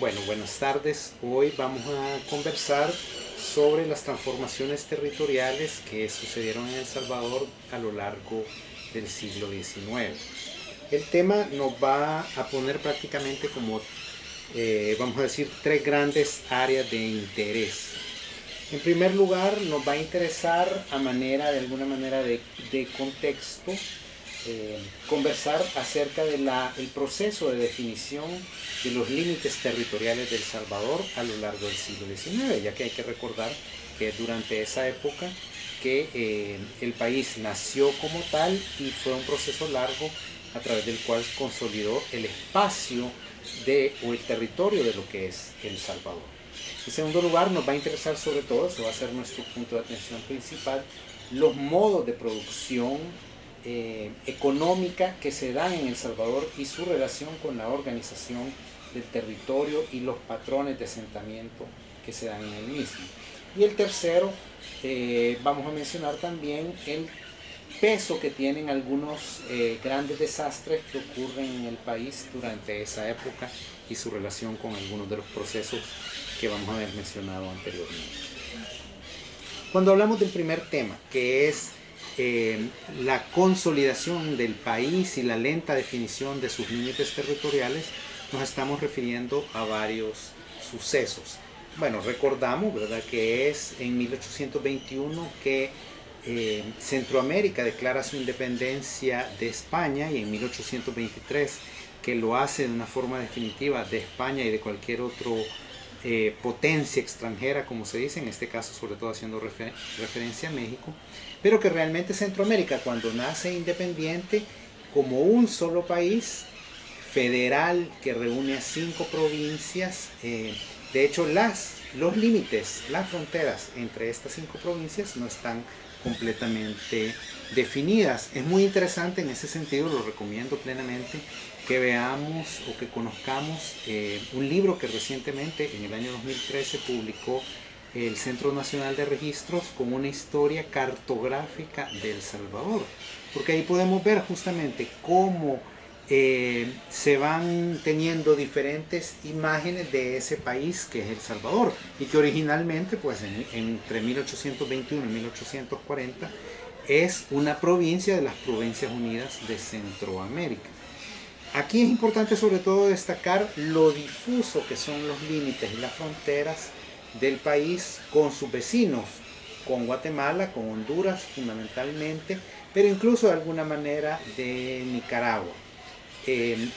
Bueno, buenas tardes. Hoy vamos a conversar sobre las transformaciones territoriales que sucedieron en El Salvador a lo largo del siglo XIX. El tema nos va a poner prácticamente como, vamos a decir, tres grandes áreas de interés. En primer lugar, nos va a interesar a manera, de alguna manera de contexto, conversar acerca del proceso de definición de los límites territoriales de El Salvador a lo largo del siglo XIX, ya que hay que recordar que durante esa época que el país nació como tal y fue un proceso largo a través del cual consolidó el espacio o el territorio de lo que es El Salvador. En segundo lugar, nos va a interesar sobre todo, eso va a ser nuestro punto de atención principal, los modos de producción económica que se dan en El Salvador y su relación con la organización del territorio y los patrones de asentamiento que se dan en el mismo. Y el tercero, vamos a mencionar también el peso que tienen algunos grandes desastres que ocurren en el país durante esa época y su relación con algunos de los procesos que vamos a haber mencionado anteriormente. Cuando hablamos del primer tema, que es la consolidación del país y la lenta definición de sus límites territoriales, nos estamos refiriendo a varios sucesos. Bueno, recordamos, ¿verdad?, que es en 1821 que Centroamérica declara su independencia de España, y en 1823 que lo hace de una forma definitiva de España y de cualquier otro potencia extranjera, como se dice, en este caso sobre todo haciendo referencia a México, pero que realmente Centroamérica, cuando nace independiente como un solo país federal que reúne a 5 provincias, de hecho los límites, las fronteras entre estas 5 provincias no están completamente definidas. Es muy interesante en ese sentido, lo recomiendo plenamente que veamos o que conozcamos un libro que recientemente, en el año 2013, publicó el Centro Nacional de Registros con una historia cartográfica de El Salvador, porque ahí podemos ver justamente cómo se van teniendo diferentes imágenes de ese país que es El Salvador, y que originalmente, pues entre 1821 y 1840, es una provincia de las Provincias Unidas de Centroamérica. Aquí es importante sobre todo destacar lo difuso que son los límites y las fronteras del país con sus vecinos, con Guatemala, con Honduras fundamentalmente, pero incluso de alguna manera de Nicaragua.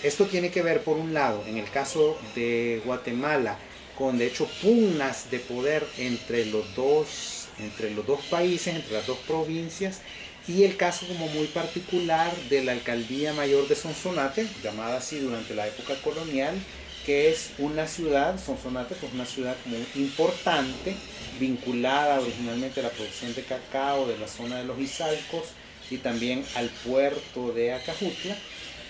Esto tiene que ver, por un lado, en el caso de Guatemala, con de hecho pugnas de poder entre los dos países, entre las dos provincias, y el caso como muy particular de la Alcaldía Mayor de Sonsonate, llamada así durante la época colonial, que es una ciudad, Sonsonate, pues una ciudad muy importante, vinculada originalmente a la producción de cacao de la zona de los Izalcos y también al puerto de Acajutla,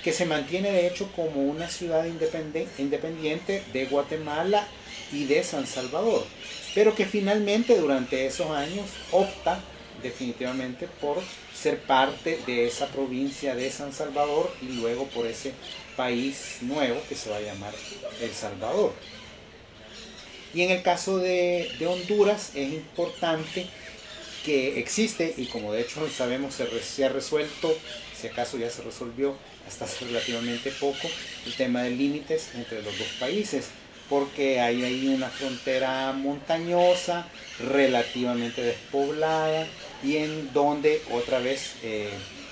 que se mantiene de hecho como una ciudad independiente de Guatemala y de San Salvador, pero que finalmente durante esos años opta definitivamente por ser parte de esa provincia de San Salvador y luego por ese país nuevo que se va a llamar El Salvador. Y en el caso de Honduras es importante que existe, y como de hecho sabemos se ha resuelto, si acaso ya se resolvió hasta hace relativamente poco, el tema de límites entre los dos países, porque hay una frontera montañosa, relativamente despoblada, y en donde otra vez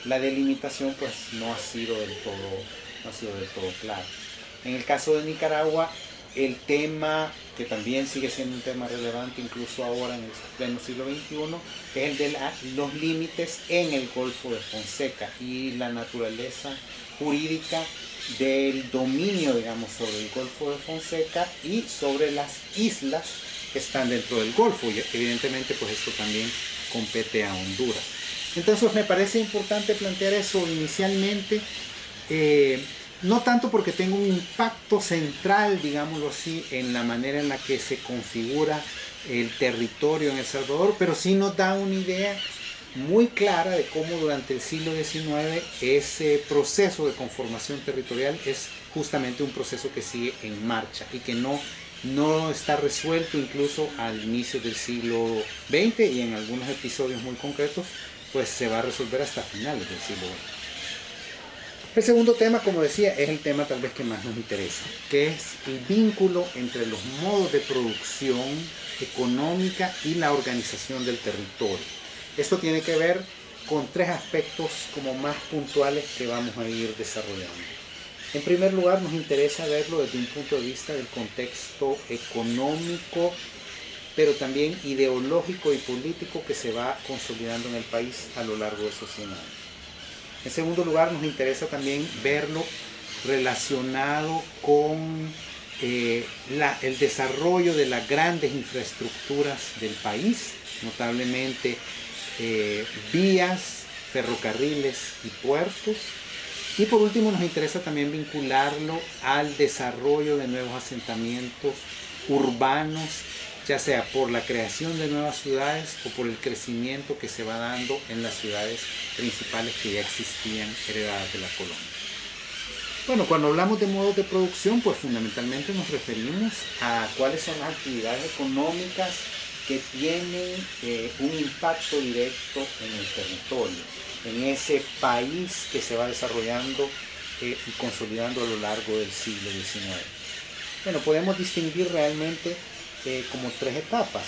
la delimitación pues no ha sido del todo clara. En el caso de Nicaragua, el tema que también sigue siendo un tema relevante incluso ahora en el pleno siglo XXI, es el de los límites en el Golfo de Fonseca y la naturaleza jurídica del dominio, digamos, sobre el Golfo de Fonseca y sobre las islas que están dentro del Golfo, y evidentemente pues esto también compete a Honduras. Entonces me parece importante plantear eso inicialmente, no tanto porque tenga un impacto central, digámoslo así, en la manera en la que se configura el territorio en El Salvador, pero sí nos da una idea muy clara de cómo durante el siglo XIX ese proceso de conformación territorial es justamente un proceso que sigue en marcha y que no está resuelto incluso al inicio del siglo XX, y en algunos episodios muy concretos pues se va a resolver hasta finales del siglo XX. El segundo tema, como decía, es el tema tal vez que más nos interesa, que es el vínculo entre los modos de producción económica y la organización del territorio. Esto tiene que ver con tres aspectos como más puntuales que vamos a ir desarrollando. En primer lugar, nos interesa verlo desde un punto de vista del contexto económico, pero también ideológico y político que se va consolidando en el país a lo largo de esos 100 años. En segundo lugar, nos interesa también verlo relacionado con el desarrollo de las grandes infraestructuras del país, notablemente vías, ferrocarriles y puertos. Y por último, nos interesa también vincularlo al desarrollo de nuevos asentamientos urbanos, ya sea por la creación de nuevas ciudades o por el crecimiento que se va dando en las ciudades principales que ya existían heredadas de la colonia. Bueno, cuando hablamos de modos de producción, pues fundamentalmente nos referimos a cuáles son las actividades económicas que tienen un impacto directo en el territorio, en ese país que se va desarrollando y consolidando a lo largo del siglo XIX. Bueno, podemos distinguir realmente como tres etapas.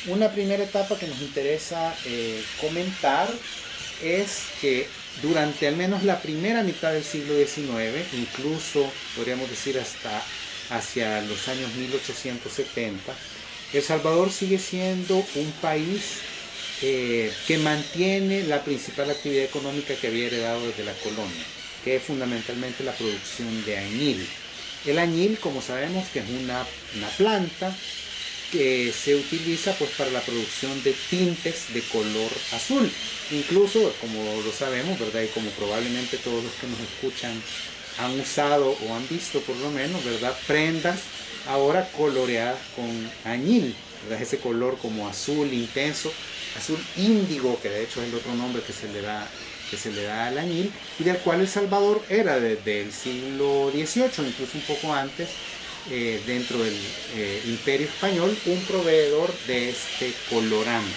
Una primera etapa que nos interesa comentar es que durante al menos la primera mitad del siglo XIX, incluso podríamos decir hasta hacia los años 1870, El Salvador sigue siendo un país que mantiene la principal actividad económica que había heredado desde la colonia, que es fundamentalmente la producción de añil. El añil, como sabemos, que es una planta que se utiliza pues para la producción de tintes de color azul. Incluso, como lo sabemos, ¿verdad? Y como probablemente todos los que nos escuchan han usado o han visto por lo menos, ¿verdad? Prendas ahora coloreadas con añil, ¿verdad? Ese color como azul intenso, azul índigo, que de hecho es el otro nombre que se le da al añil, y del cual El Salvador era desde el siglo XVIII, incluso un poco antes, dentro del Imperio Español, un proveedor de este colorante.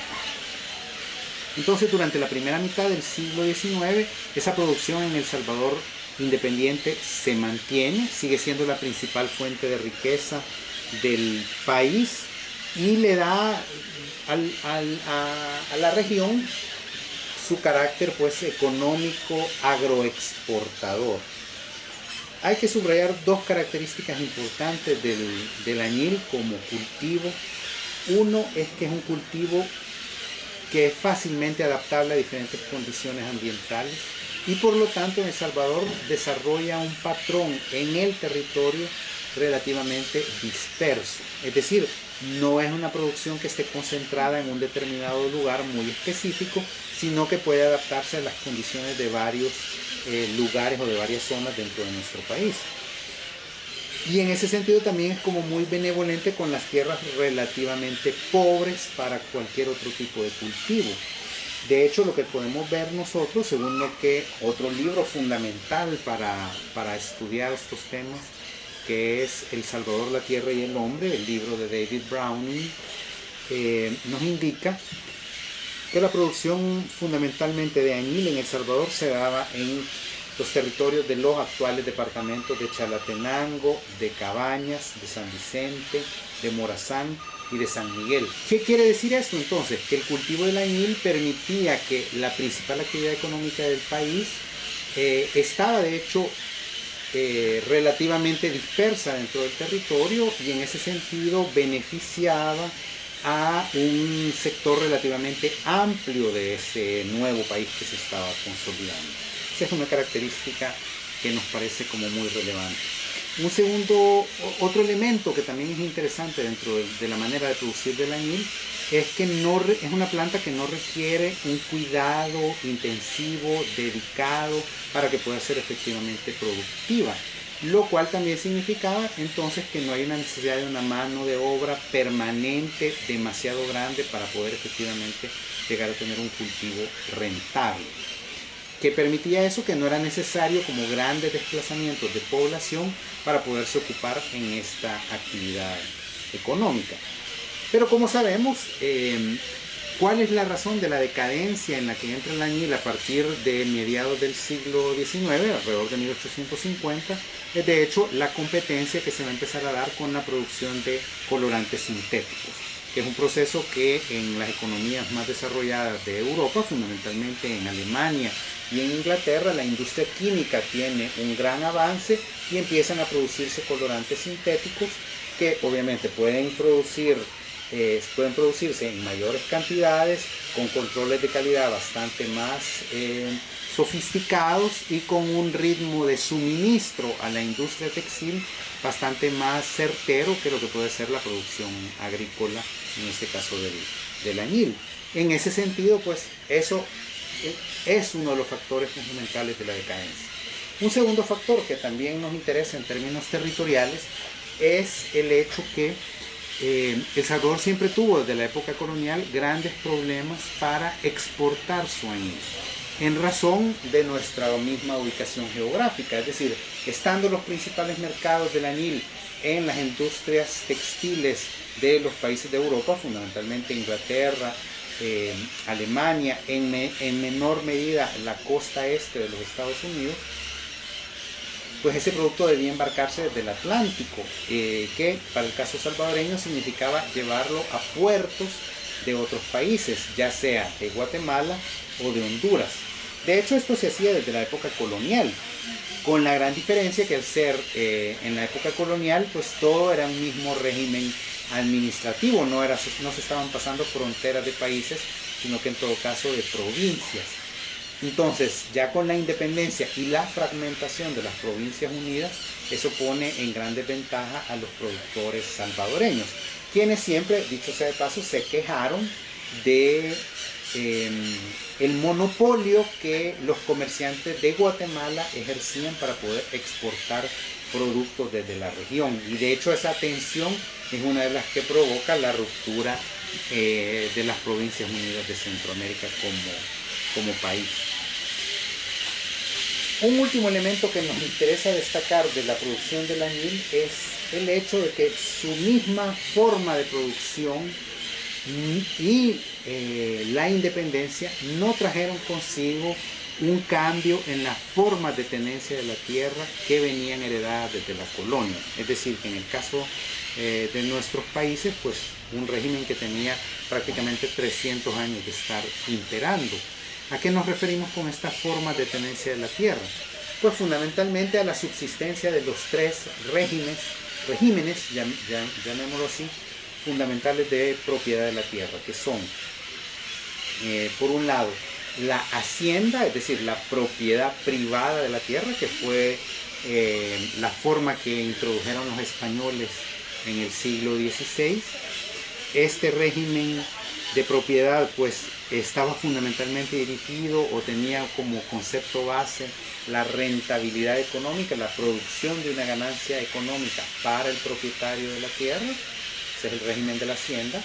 Entonces, durante la primera mitad del siglo XIX, esa producción en El Salvador independiente se mantiene, sigue siendo la principal fuente de riqueza del país y le da a la región su carácter pues económico agroexportador. Hay que subrayar dos características importantes del añil como cultivo. Uno es que es un cultivo que es fácilmente adaptable a diferentes condiciones ambientales y por lo tanto en El Salvador desarrolla un patrón en el territorio relativamente disperso. Es decir, no es una producción que esté concentrada en un determinado lugar muy específico, sino que puede adaptarse a las condiciones de varios lugares o de varias zonas dentro de nuestro país. Y en ese sentido también es como muy benevolente con las tierras relativamente pobres para cualquier otro tipo de cultivo. De hecho, lo que podemos ver nosotros, según lo que otro libro fundamental para estudiar estos temas, que es El Salvador, la Tierra y el Hombre, el libro de David Browning, nos indica que la producción fundamentalmente de añil en El Salvador se daba en los territorios de los actuales departamentos de Chalatenango, de Cabañas, de San Vicente, de Morazán y de San Miguel. ¿Qué quiere decir esto entonces? Que el cultivo del añil permitía que la principal actividad económica del país estaba de hecho relativamente dispersa dentro del territorio y en ese sentido beneficiaba a un sector relativamente amplio de ese nuevo país que se estaba consolidando. Esa es una característica que nos parece como muy relevante. Otro elemento que también es interesante dentro de la manera de producir del añil es que es una planta que no requiere un cuidado intensivo, dedicado, para que pueda ser efectivamente productiva. Lo cual también significaba entonces que no hay una necesidad de una mano de obra permanente demasiado grande para poder efectivamente llegar a tener un cultivo rentable. ¿Qué permitía eso? Que no era necesario como grandes desplazamientos de población para poderse ocupar en esta actividad económica. Pero como sabemos, ¿cuál es la razón de la decadencia en la que entra el añil a partir de mediados del siglo XIX, alrededor de 1850? Es de hecho la competencia que se va a empezar a dar con la producción de colorantes sintéticos, que es un proceso que en las economías más desarrolladas de Europa, fundamentalmente en Alemania y en Inglaterra, la industria química tiene un gran avance y empiezan a producirse colorantes sintéticos que obviamente pueden producirse en mayores cantidades, con controles de calidad bastante más sofisticados y con un ritmo de suministro a la industria textil bastante más certero que lo que puede ser la producción agrícola, en este caso del añil. En ese sentido, pues eso es uno de los factores fundamentales de la decadencia. Un segundo factor que también nos interesa en términos territoriales es el hecho que El Salvador siempre tuvo desde la época colonial grandes problemas para exportar su añil, en razón de nuestra misma ubicación geográfica, es decir, estando los principales mercados del añil en las industrias textiles de los países de Europa, fundamentalmente Inglaterra, Alemania, en menor medida la costa este de los Estados Unidos, pues ese producto debía embarcarse desde el Atlántico, que para el caso salvadoreño significaba llevarlo a puertos de otros países, ya sea de Guatemala o de Honduras. De hecho, esto se hacía desde la época colonial, con la gran diferencia que al ser en la época colonial, pues todo era un mismo régimen administrativo, no se estaban pasando fronteras de países, sino que en todo caso de provincias. Entonces, ya con la independencia y la fragmentación de las Provincias Unidas, eso pone en gran desventaja a los productores salvadoreños, quienes siempre, dicho sea de paso, se quejaron de el monopolio que los comerciantes de Guatemala ejercían para poder exportar productos desde la región. Y de hecho esa tensión es una de las que provoca la ruptura de las Provincias Unidas de Centroamérica como país. Un último elemento que nos interesa destacar de la producción del añil es el hecho de que su misma forma de producción y la independencia no trajeron consigo un cambio en las formas de tenencia de la tierra que venían heredadas desde la colonia. Es decir, que en el caso de nuestros países, pues un régimen que tenía prácticamente 300 años de estar imperando. ¿A qué nos referimos con esta forma de tenencia de la tierra? Pues fundamentalmente a la subsistencia de los tres regímenes, llamémoslo así, fundamentales de propiedad de la tierra, que son, por un lado, la hacienda, es decir, la propiedad privada de la tierra, que fue la forma que introdujeron los españoles en el siglo XVI. Este régimen de propiedad pues estaba fundamentalmente dirigido o tenía como concepto base la rentabilidad económica, la producción de una ganancia económica para el propietario de la tierra. Ese es el régimen de la hacienda.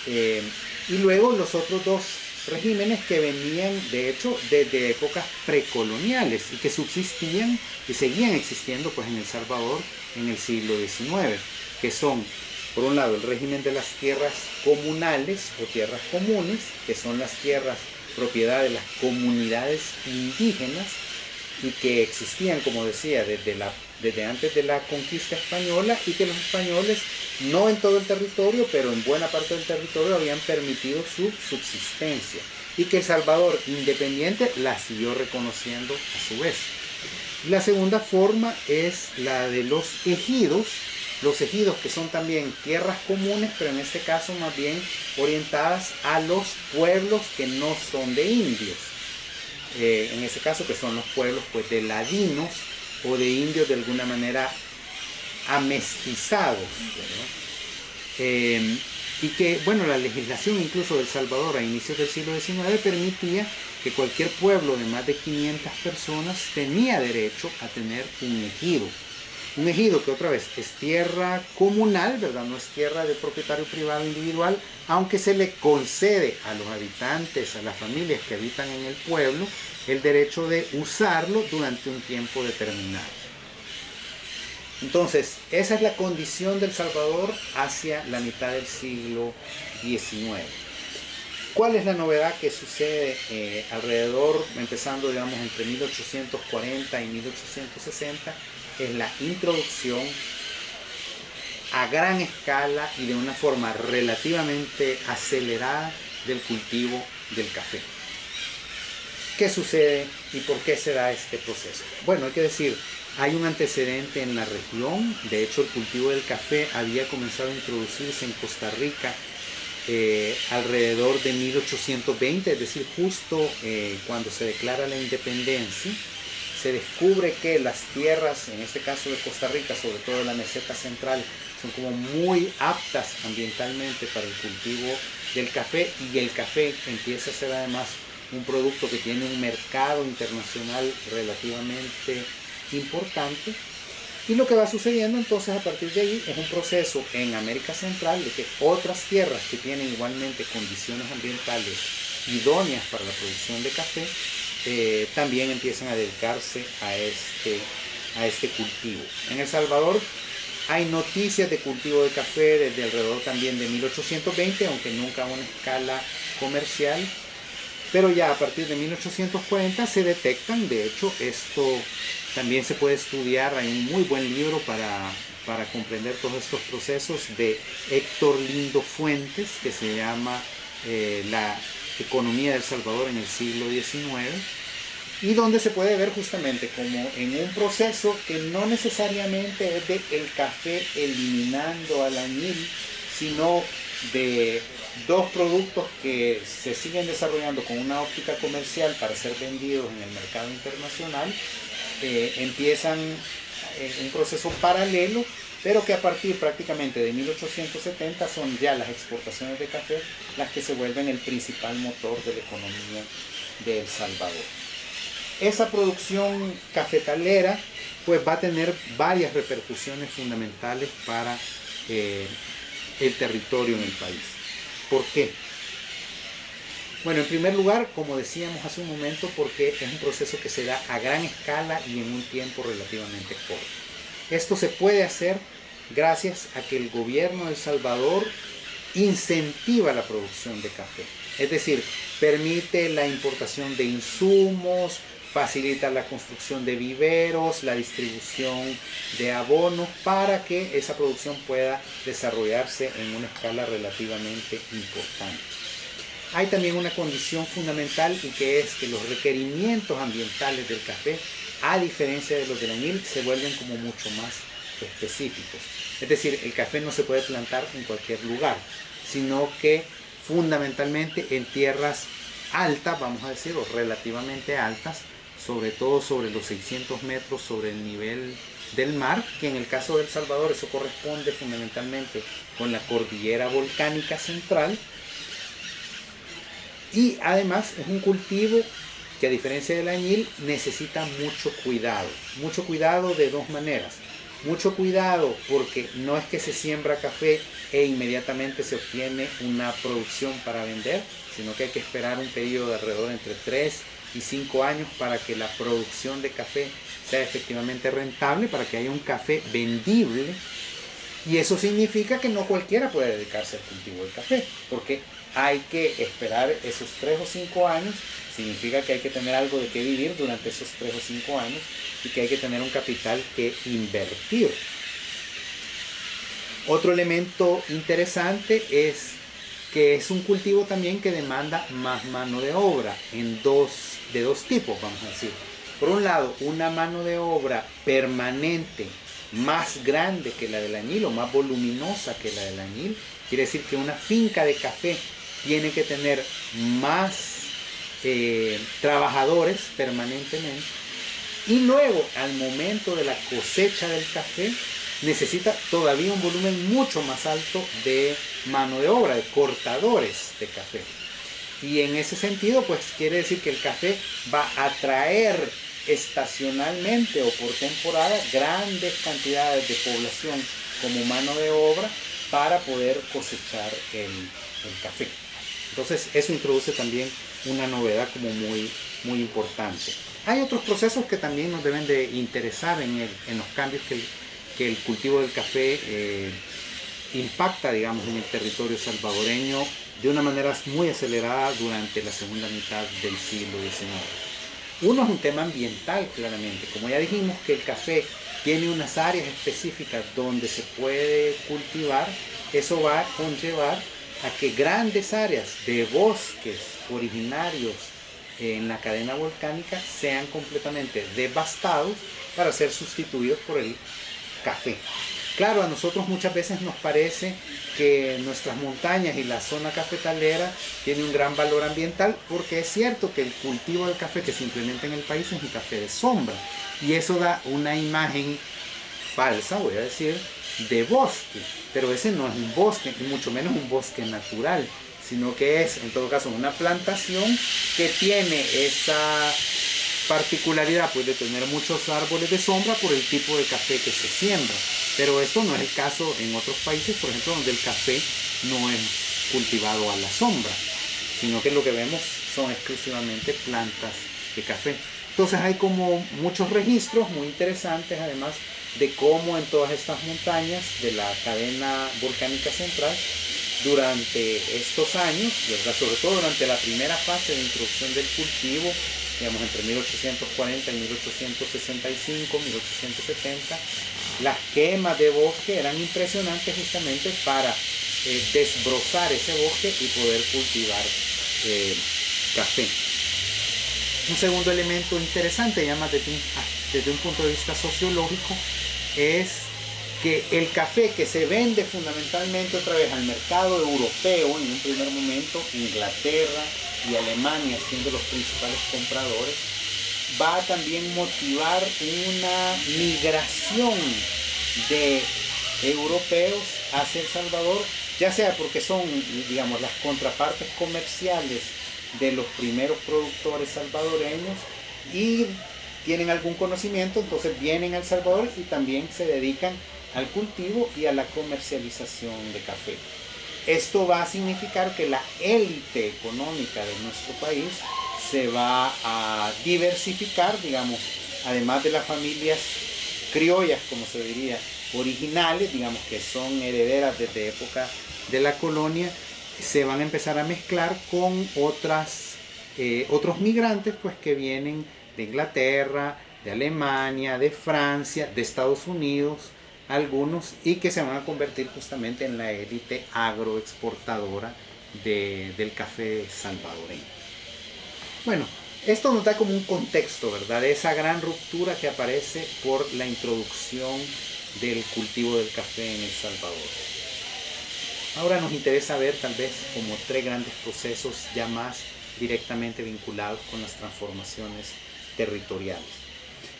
Y luego los otros dos regímenes que venían de hecho desde épocas precoloniales y que subsistían y seguían existiendo pues en El Salvador en el siglo XIX, que son, por un lado, el régimen de las tierras comunales o tierras comunes, que son las tierras propiedad de las comunidades indígenas y que existían, como decía, desde antes de la conquista española, y que los españoles, no en todo el territorio, pero en buena parte del territorio, habían permitido su subsistencia, y que El Salvador, independiente, la siguió reconociendo a su vez. La segunda forma es la de los ejidos que son también tierras comunes, pero en este caso más bien orientadas a los pueblos que no son de indios. En este caso que son los pueblos pues de ladinos o de indios de alguna manera amestizados, y que, bueno, la legislación incluso de El Salvador a inicios del siglo XIX permitía que cualquier pueblo de más de 500 personas tenía derecho a tener un ejido. Un ejido, que otra vez es tierra comunal, ¿verdad? No es tierra de propietario privado individual, aunque se le concede a los habitantes, a las familias que habitan en el pueblo, el derecho de usarlo durante un tiempo determinado. Entonces, esa es la condición del Salvador hacia la mitad del siglo XIX. ¿Cuál es la novedad que sucede alrededor, empezando, digamos, entre 1840 y 1860? Es la introducción a gran escala y de una forma relativamente acelerada del cultivo del café. ¿Qué sucede y por qué se da este proceso? Bueno, hay que decir, hay un antecedente en la región. De hecho, el cultivo del café había comenzado a introducirse en Costa Rica alrededor de 1820, es decir, justo cuando se declara la independencia. Se descubre que las tierras, en este caso de Costa Rica, sobre todo la meseta central, son como muy aptas ambientalmente para el cultivo del café, y el café empieza a ser además un producto que tiene un mercado internacional relativamente importante. Y lo que va sucediendo entonces a partir de ahí es un proceso en América Central de que otras tierras que tienen igualmente condiciones ambientales idóneas para la producción de café también empiezan a dedicarse a este cultivo. En El Salvador hay noticias de cultivo de café desde alrededor también de 1820, aunque nunca a una escala comercial, pero ya a partir de 1840 se detectan. De hecho, esto también se puede estudiar. Hay un muy buen libro para comprender todos estos procesos de Héctor Lindo Fuentes, que se llama La economía del Salvador en el siglo XIX, y donde se puede ver justamente como en un proceso que no necesariamente es de el café eliminando al añil, sino de dos productos que se siguen desarrollando con una óptica comercial para ser vendidos en el mercado internacional, empiezan un proceso paralelo, pero que a partir prácticamente de 1870 son ya las exportaciones de café las que se vuelven el principal motor de la economía de El Salvador. Esa producción cafetalera pues va a tener varias repercusiones fundamentales para el territorio en el país. ¿Por qué? Bueno, en primer lugar, como decíamos hace un momento, porque es un proceso que se da a gran escala y en un tiempo relativamente corto. Esto se puede hacer gracias a que el gobierno de El Salvador incentiva la producción de café. Es decir, permite la importación de insumos, facilita la construcción de viveros, la distribución de abonos para que esa producción pueda desarrollarse en una escala relativamente importante. Hay también una condición fundamental, y que es que los requerimientos ambientales del café, a diferencia de los del añil, se vuelven como mucho más específicos. Es decir, el café no se puede plantar en cualquier lugar, sino que fundamentalmente en tierras altas, vamos a decir, o relativamente altas, sobre todo sobre los 600 metros sobre el nivel del mar, que en el caso de El Salvador eso corresponde fundamentalmente con la cordillera volcánica central. Y además es un cultivo que, a diferencia del añil, necesita mucho cuidado de dos maneras. Mucho cuidado porque no es que se siembra café e inmediatamente se obtiene una producción para vender, sino que hay que esperar un periodo de alrededor entre 3 y 5 años para que la producción de café sea efectivamente rentable, para que haya un café vendible. Y eso significa que no cualquiera puede dedicarse al cultivo del café, porque hay que esperar esos 3 o 5 años. Significa que hay que tener algo de qué vivir durante esos 3 o 5 años y que hay que tener un capital que invertir. Otro elemento interesante es que es un cultivo también que demanda más mano de obra de dos tipos, vamos a decir. Por un lado, una mano de obra permanente más grande que la del añil, o más voluminosa que la del añil. Quiere decir que una finca de café tiene que tener más trabajadores permanentemente, y luego al momento de la cosecha del café necesita todavía un volumen mucho más alto de mano de obra, de cortadores de café. Y en ese sentido pues quiere decir que el café va a traer estacionalmente o por temporada grandes cantidades de población como mano de obra para poder cosechar el café. Entonces eso introduce también una novedad como muy importante. Hay otros procesos que también nos deben de interesar en los cambios que el cultivo del café impacta, digamos, en el territorio salvadoreño de una manera muy acelerada durante la segunda mitad del siglo XIX. Uno es un tema ambiental, claramente. Como ya dijimos que el café tiene unas áreas específicas donde se puede cultivar, eso va a conllevar a que grandes áreas de bosques originarios en la cadena volcánica sean completamente devastados para ser sustituidos por el café. Claro, a nosotros muchas veces nos parece que nuestras montañas y la zona cafetalera tiene un gran valor ambiental, porque es cierto que el cultivo del café que se implementa en el país es un café de sombra, y eso da una imagen falsa, voy a decir, de bosque, pero ese no es un bosque, y mucho menos un bosque natural, sino que es en todo caso una plantación que tiene esa particularidad, pues, de tener muchos árboles de sombra por el tipo de café que se siembra. Pero eso no es el caso en otros países, por ejemplo, donde el café no es cultivado a la sombra, sino que lo que vemos son exclusivamente plantas de café. Entonces hay como muchos registros muy interesantes, además, de cómo en todas estas montañas de la cadena volcánica central, durante estos años, ¿verdad?, sobre todo durante la primera fase de introducción del cultivo, digamos entre 1840 y 1865, 1870, las quemas de bosque eran impresionantes justamente para desbrozar ese bosque y poder cultivar café. Un segundo elemento interesante, ya más desde un punto de vista sociológico, es que el café que se vende fundamentalmente otra vez al mercado europeo, en un primer momento Inglaterra y Alemania siendo los principales compradores, va a también motivar una migración de europeos hacia El Salvador, ya sea porque son, digamos, las contrapartes comerciales de los primeros productores salvadoreños y tienen algún conocimiento, entonces vienen a El Salvador y también se dedican al cultivo y a la comercialización de café. Esto va a significar que la élite económica de nuestro país se va a diversificar, digamos, además de las familias criollas, como se diría, originales, digamos, que son herederas desde época de la colonia, se van a empezar a mezclar con otros migrantes, pues, que vienen de Inglaterra, de Alemania, de Francia, de Estados Unidos, algunos, y que se van a convertir justamente en la élite agroexportadora del café salvadoreño. Bueno, esto nos da como un contexto, ¿verdad?, de esa gran ruptura que aparece por la introducción del cultivo del café en El Salvador. Ahora nos interesa ver tal vez como tres grandes procesos ya más directamente vinculados con las transformaciones territoriales.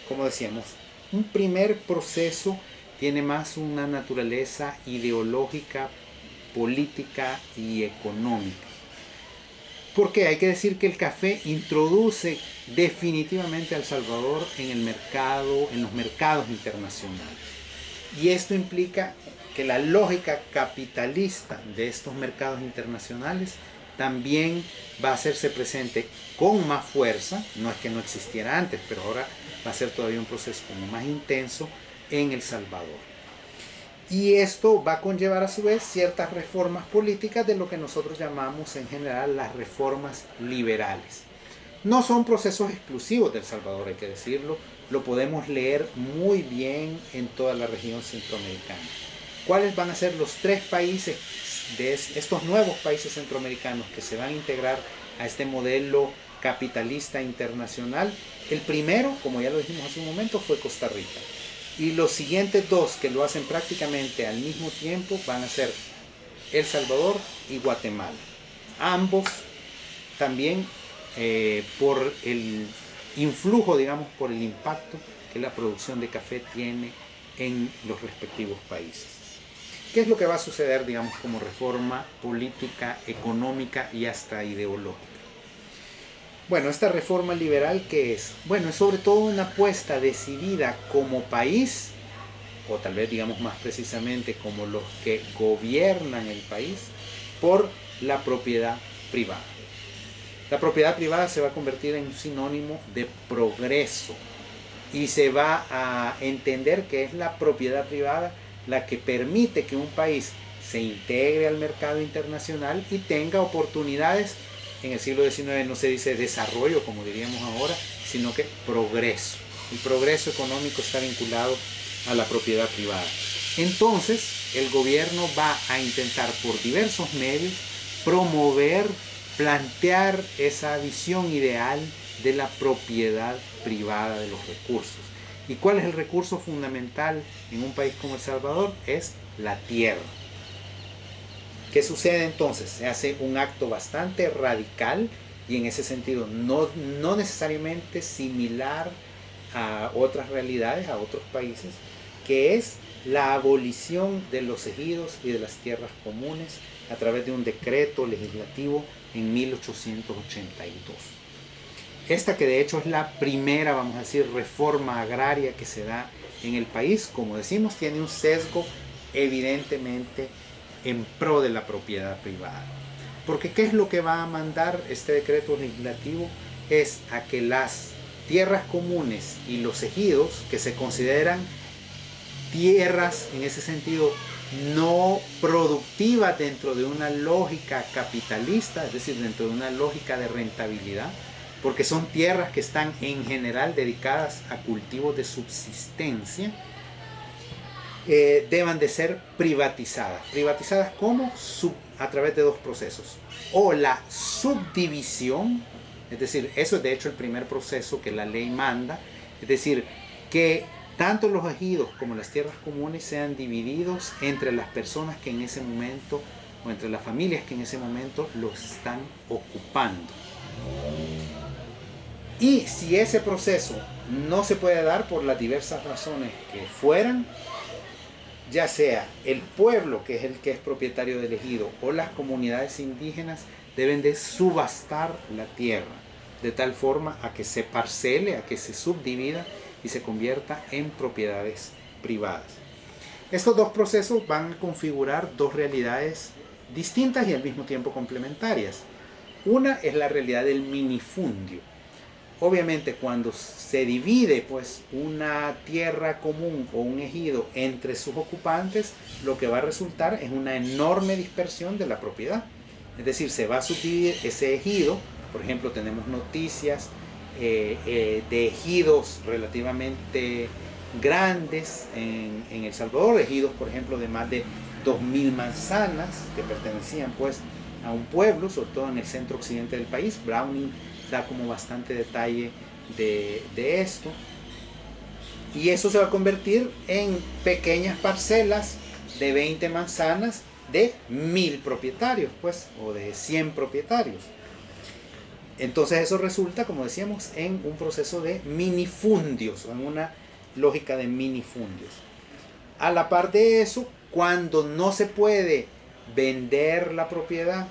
Como decíamos, un primer proceso tiene más una naturaleza ideológica, política y económica. Porque hay que decir que el café introduce definitivamente a El Salvador en los mercados internacionales. Y esto implica que la lógica capitalista de estos mercados internacionales también va a hacerse presente con más fuerza. No es que no existiera antes, pero ahora va a ser todavía un proceso como más intenso en El Salvador. Y esto va a conllevar a su vez ciertas reformas políticas de lo que nosotros llamamos en general las reformas liberales. No son procesos exclusivos de El Salvador, hay que decirlo, lo podemos leer muy bien en toda la región centroamericana. ¿Cuáles van a ser los tres países de estos nuevos países centroamericanos que se van a integrar a este modelo capitalista internacional? El primero, como ya lo dijimos hace un momento, fue Costa Rica. Y los siguientes dos que lo hacen prácticamente al mismo tiempo van a ser El Salvador y Guatemala. Ambos también por el influjo, digamos, por el impacto que la producción de café tiene en los respectivos países. ¿Qué es lo que va a suceder, digamos, como reforma política, económica y hasta ideológica? Bueno, esta reforma liberal, ¿qué es? Bueno, es sobre todo una apuesta decidida como país, o tal vez digamos más precisamente como los que gobiernan el país, por la propiedad privada. La propiedad privada se va a convertir en un sinónimo de progreso y se va a entender que es la propiedad privada la que permite que un país se integre al mercado internacional y tenga oportunidades. En el siglo XIX no se dice desarrollo, como diríamos ahora, sino que progreso. El progreso económico está vinculado a la propiedad privada. Entonces, el gobierno va a intentar por diversos medios promover, plantear esa visión ideal de la propiedad privada de los recursos. ¿Y cuál es el recurso fundamental en un país como El Salvador? Es la tierra. ¿Qué sucede entonces? Se hace un acto bastante radical y en ese sentido no necesariamente similar a otras realidades, a otros países, que es la abolición de los ejidos y de las tierras comunes a través de un decreto legislativo en 1882. Esta que de hecho es la primera, vamos a decir, reforma agraria que se da en el país, como decimos, tiene un sesgo evidentemente en pro de la propiedad privada. Porque ¿qué es lo que va a mandar este decreto legislativo? Es a que las tierras comunes y los ejidos, que se consideran tierras en ese sentido no productivas dentro de una lógica capitalista, es decir, dentro de una lógica de rentabilidad, porque son tierras que están en general dedicadas a cultivos de subsistencia, deban de ser privatizadas. ¿Privatizadas cómo? A través de dos procesos. O la subdivisión, es decir, eso es de hecho el primer proceso que la ley manda, es decir, que tanto los ejidos como las tierras comunes sean divididos entre las personas que en ese momento, o entre las familias que en ese momento los están ocupando. Y si ese proceso no se puede dar por las diversas razones que fueran, ya sea el pueblo, que es el que es propietario del ejido, o las comunidades indígenas, deben de subastar la tierra, de tal forma a que se parcele, a que se subdivida y se convierta en propiedades privadas. Estos dos procesos van a configurar dos realidades distintas y al mismo tiempo complementarias. Una es la realidad del minifundio. Obviamente cuando se divide pues una tierra común o un ejido entre sus ocupantes, lo que va a resultar es una enorme dispersión de la propiedad. Es decir, se va a subdividir ese ejido. Por ejemplo, tenemos noticias de ejidos relativamente grandes en El Salvador, ejidos por ejemplo de más de 2000 manzanas que pertenecían pues a un pueblo, sobre todo en el centro occidente del país. Browning da como bastante detalle de esto, y eso se va a convertir en pequeñas parcelas de 20 manzanas de 1000 propietarios pues, o de 100 propietarios. Entonces eso resulta, como decíamos, en un proceso de minifundios, o en una lógica de minifundios. A la par de eso, cuando no se puede vender la propiedad,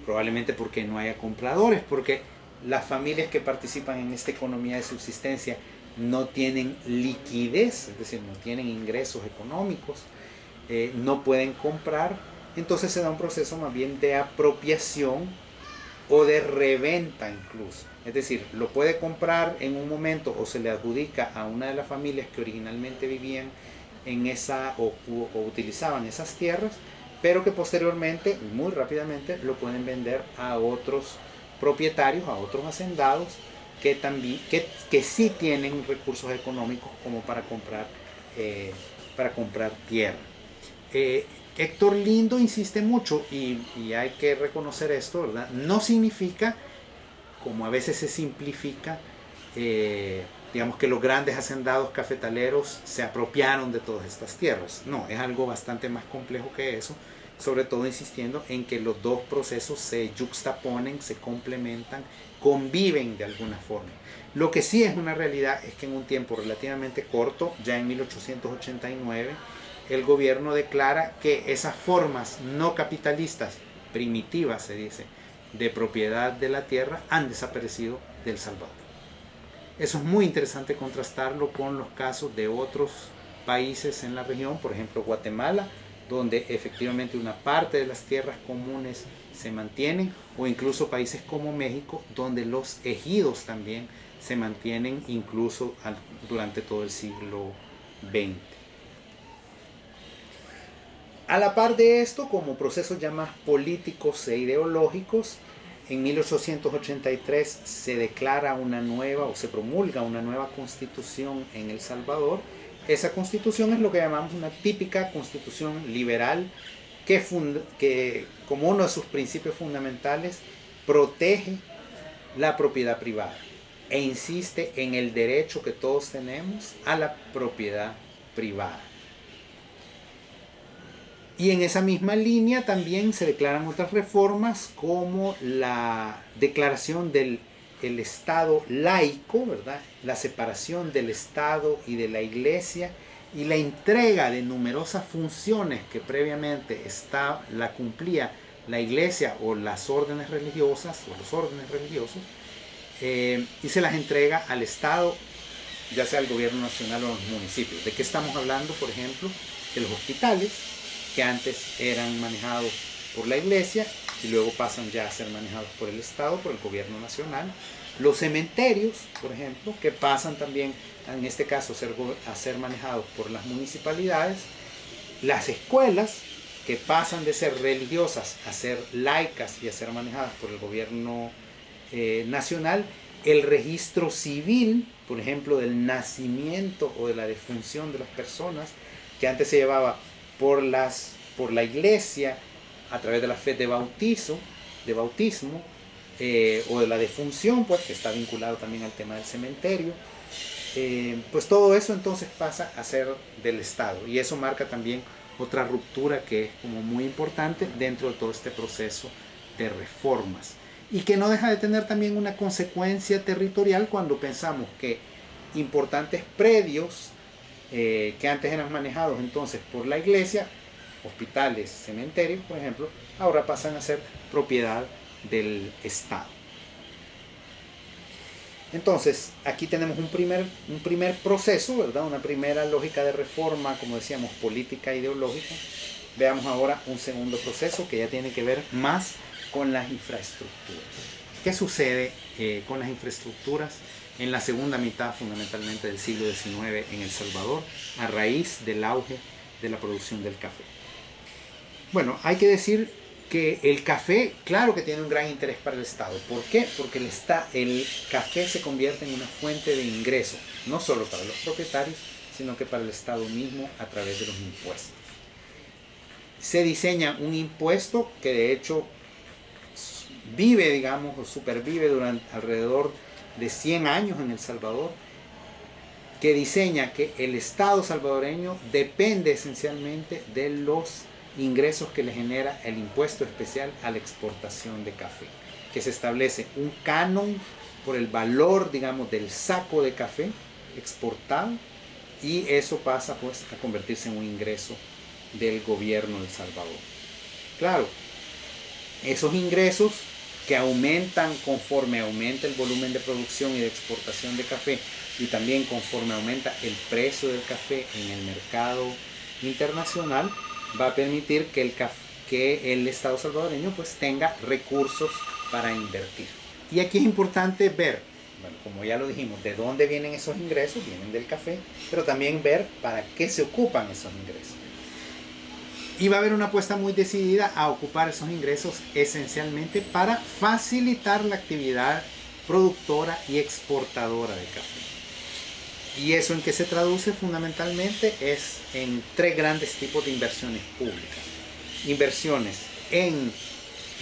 probablemente porque no haya compradores, porque las familias que participan en esta economía de subsistencia no tienen liquidez, es decir, no tienen ingresos económicos, no pueden comprar, entonces se da un proceso más bien de apropiación o de reventa incluso. Es decir, lo puede comprar en un momento o se le adjudica a una de las familias que originalmente vivían en esa o utilizaban esas tierras, pero que posteriormente, muy rápidamente, lo pueden vender a otros propietarios, a otros hacendados que también que sí tienen recursos económicos como para comprar tierra. Héctor Lindo insiste mucho y hay que reconocer esto, ¿verdad? No significa, como a veces se simplifica, digamos que los grandes hacendados cafetaleros se apropiaron de todas estas tierras. No, es algo bastante más complejo que eso, sobre todo insistiendo en que los dos procesos se yuxtaponen, se complementan, conviven de alguna forma. Lo que sí es una realidad es que en un tiempo relativamente corto, ya en 1889, el gobierno declara que esas formas no capitalistas, primitivas se dice, de propiedad de la tierra han desaparecido de El Salvador. Eso es muy interesante contrastarlo con los casos de otros países en la región, por ejemplo Guatemala, donde efectivamente una parte de las tierras comunes se mantienen, o incluso países como México, donde los ejidos también se mantienen incluso durante todo el siglo XX. A la par de esto, como procesos ya más políticos e ideológicos, en 1883 se declara una nueva, o se promulga una nueva constitución en El Salvador. Esa constitución es lo que llamamos una típica constitución liberal que como uno de sus principios fundamentales protege la propiedad privada e insiste en el derecho que todos tenemos a la propiedad privada. Y en esa misma línea también se declaran otras reformas, como la declaración del Estado laico, ¿verdad? La separación del Estado y de la Iglesia, y la entrega de numerosas funciones que previamente la cumplía la Iglesia o las órdenes religiosas o los órdenes religiosos, y se las entrega al Estado, ya sea al gobierno nacional o a los municipios. ¿De qué estamos hablando? Por ejemplo, de los hospitales, que antes eran manejados por la Iglesia y luego pasan ya a ser manejados por el Estado, por el gobierno nacional. Los cementerios, por ejemplo, que pasan también, en este caso, a ser manejados por las municipalidades. Las escuelas, que pasan de ser religiosas a ser laicas y a ser manejadas por el gobierno nacional. El registro civil, por ejemplo, del nacimiento o de la defunción de las personas, que antes se llevaba por la Iglesia a través de la fe de bautismo, o de la defunción, pues, que está vinculado también al tema del cementerio. Pues todo eso entonces pasa a ser del Estado, y eso marca también otra ruptura que es como muy importante dentro de todo este proceso de reformas, y que no deja de tener también una consecuencia territorial cuando pensamos que importantes predios que antes eran manejados entonces por la Iglesia, hospitales, cementerios, por ejemplo, ahora pasan a ser propiedad del Estado. Entonces, aquí tenemos un primer proceso, ¿verdad? Una primera lógica de reforma, como decíamos, política e ideológica. Veamos ahora un segundo proceso que ya tiene que ver más con las infraestructuras. ¿Qué sucede con las infraestructuras en la segunda mitad, fundamentalmente, del siglo XIX en El Salvador, a raíz del auge de la producción del café? Bueno, hay que decir que el café, claro que tiene un gran interés para el Estado. ¿Por qué? Porque el café se convierte en una fuente de ingreso, no solo para los propietarios, sino que para el Estado mismo a través de los impuestos. Se diseña un impuesto que de hecho vive, digamos, o supervive durante alrededor de 100 años en El Salvador, que diseña que el Estado salvadoreño depende esencialmente de los ingresos que le genera el impuesto especial a la exportación de café, que se establece un canon por el valor, digamos, del saco de café exportado, y eso pasa pues a convertirse en un ingreso del gobierno de El Salvador. Claro, esos ingresos que aumentan conforme aumenta el volumen de producción y de exportación de café, y también conforme aumenta el precio del café en el mercado internacional, va a permitir que el Estado salvadoreño pues tenga recursos para invertir. Y aquí es importante ver, bueno, como ya lo dijimos, de dónde vienen esos ingresos. Vienen del café, pero también ver para qué se ocupan esos ingresos. Y va a haber una apuesta muy decidida a ocupar esos ingresos esencialmente para facilitar la actividad productora y exportadora de café. ¿Y eso en qué se traduce? Fundamentalmente es en tres grandes tipos de inversiones públicas. Inversiones en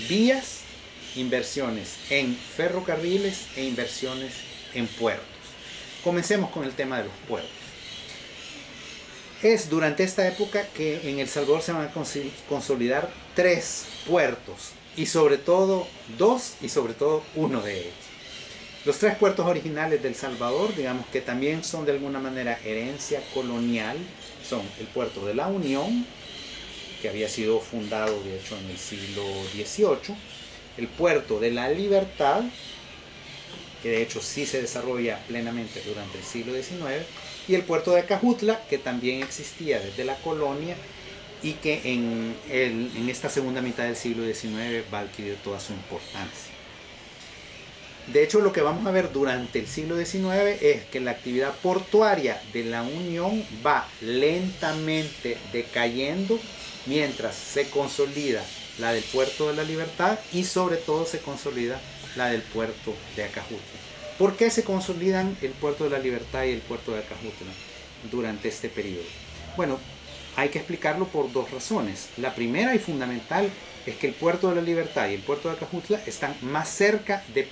vías, inversiones en ferrocarriles e inversiones en puertos. Comencemos con el tema de los puertos. Es durante esta época que en El Salvador se van a consolidar 3 puertos, y sobre todo 2, y sobre todo uno de ellos. Los 3 puertos originales de El Salvador, digamos que también son de alguna manera herencia colonial, son el puerto de La Unión, que había sido fundado de hecho en el siglo XVIII, el puerto de la Libertad, que de hecho sí se desarrolla plenamente durante el siglo XIX, y el puerto de Acajutla, que también existía desde la colonia y que en esta segunda mitad del siglo XIX va a adquirir toda su importancia. De hecho, lo que vamos a ver durante el siglo XIX es que la actividad portuaria de la Unión va lentamente decayendo mientras se consolida la del Puerto de la Libertad y sobre todo se consolida la del Puerto de Acajutla. ¿Por qué se consolidan el Puerto de la Libertad y el Puerto de Acajutla durante este periodo? Bueno, hay que explicarlo por dos razones. La primera y fundamental es que el Puerto de la Libertad y el Puerto de Acajutla están más cerca de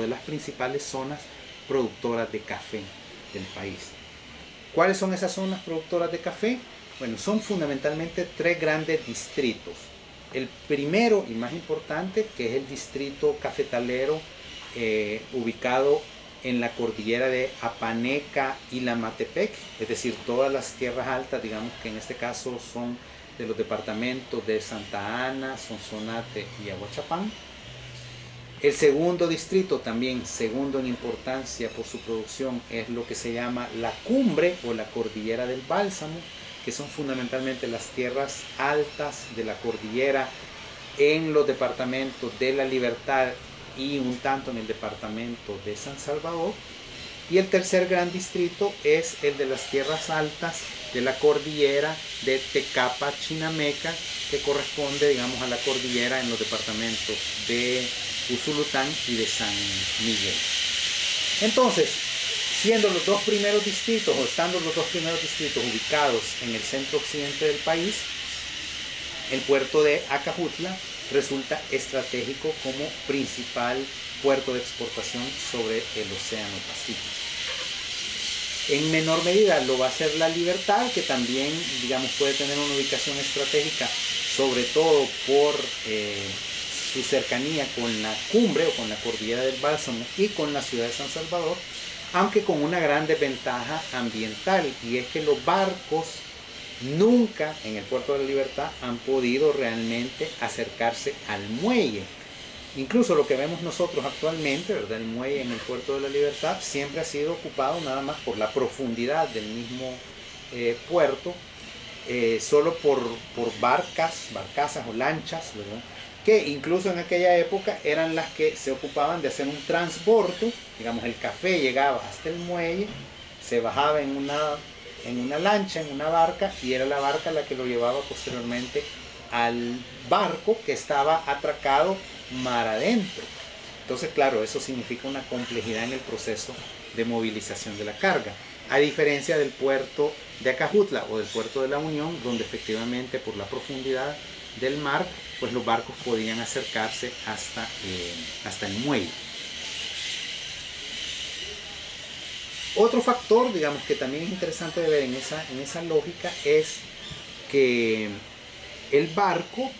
las principales zonas productoras de café del país. ¿Cuáles son esas zonas productoras de café? Bueno, son fundamentalmente tres grandes distritos. El primero y más importante, que es el distrito cafetalero ubicado en la cordillera de Apaneca y Lamatepec, es decir, todas las tierras altas, digamos que en este caso son de los departamentos de Santa Ana, Sonsonate y Aguachapán. El segundo distrito, también segundo en importancia por su producción, es lo que se llama la cumbre o la cordillera del Bálsamo, que son fundamentalmente las tierras altas de la cordillera en los departamentos de La Libertad y un tanto en el departamento de San Salvador. Y el tercer gran distrito es el de las tierras altas de la cordillera de Tecapa-Chinameca, que corresponde, digamos, a la cordillera en los departamentos de Usulután y de San Miguel. Entonces, siendo los dos primeros distritos, o estando los dos primeros distritos ubicados en el centro occidente del país, el puerto de Acajutla resulta estratégico como principal puerto de exportación sobre el Océano Pacífico. En menor medida lo va a ser La Libertad, que también, digamos, puede tener una ubicación estratégica, sobre todo por su cercanía con la cumbre o con la cordillera del Bálsamo y con la ciudad de San Salvador, aunque con una gran desventaja ambiental, y es que los barcos nunca en el puerto de la Libertad han podido realmente acercarse al muelle. Incluso lo que vemos nosotros actualmente, ¿verdad? El muelle en el puerto de la Libertad siempre ha sido ocupado nada más por la profundidad del mismo puerto, solo por barcazas o lanchas, ¿verdad? Que incluso en aquella época eran las que se ocupaban de hacer un transbordo. Digamos, el café llegaba hasta el muelle, se bajaba en una lancha, en una barca, y era la barca la que lo llevaba posteriormente al barco que estaba atracado mar adentro. Entonces, claro, eso significa una complejidad en el proceso de movilización de la carga, a diferencia del puerto de Acajutla o del puerto de la Unión, donde efectivamente por la profundidad del mar, pues los barcos podían acercarse hasta el muelle. Otro factor, digamos, que también es interesante de ver en esa lógica es que el barco,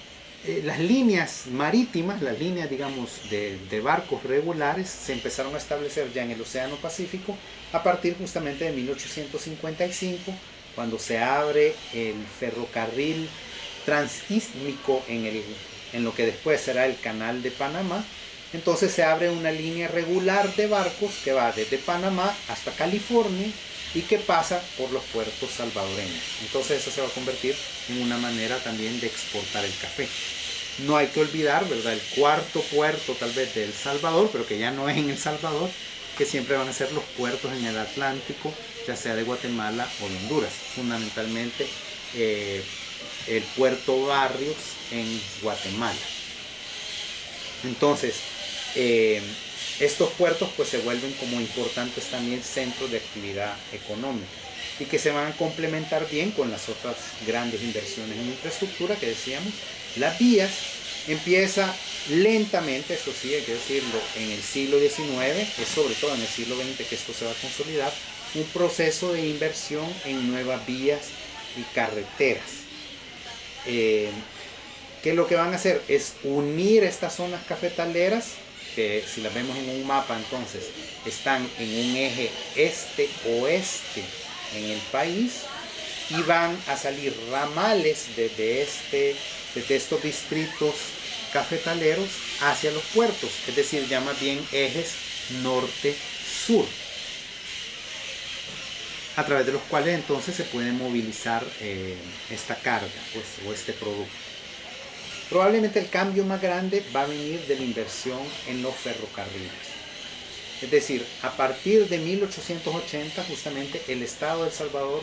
las líneas marítimas, las líneas, digamos, de barcos regulares se empezaron a establecer ya en el Océano Pacífico a partir justamente de 1855, cuando se abre el ferrocarril transístmico en lo que después será el Canal de Panamá. Entonces se abre una línea regular de barcos que va desde Panamá hasta California y que pasa por los puertos salvadoreños. Entonces eso se va a convertir en una manera también de exportar el café. No hay que olvidar, ¿verdad?, el cuarto puerto tal vez de El Salvador, pero que ya no es en El Salvador, que siempre van a ser los puertos en el Atlántico, ya sea de Guatemala o de Honduras. Fundamentalmente el puerto Barrios en Guatemala. Entonces, estos puertos pues se vuelven como importantes también centros de actividad económica y que se van a complementar bien con las otras grandes inversiones en infraestructura que decíamos. Las vías empieza lentamente, eso sí hay que decirlo, en el siglo XIX, es sobre todo en el siglo XX que esto se va a consolidar, un proceso de inversión en nuevas vías y carreteras, que lo que van a hacer es unir estas zonas cafetaleras, que si las vemos en un mapa entonces están en un eje este-oeste en el país, y van a salir ramales desde estos distritos cafetaleros hacia los puertos, es decir, ya más bien ejes norte-sur, a través de los cuales entonces se puede movilizar esta carga, pues, o este producto. Probablemente el cambio más grande va a venir de la inversión en los ferrocarriles. Es decir, a partir de 1880, justamente el Estado de El Salvador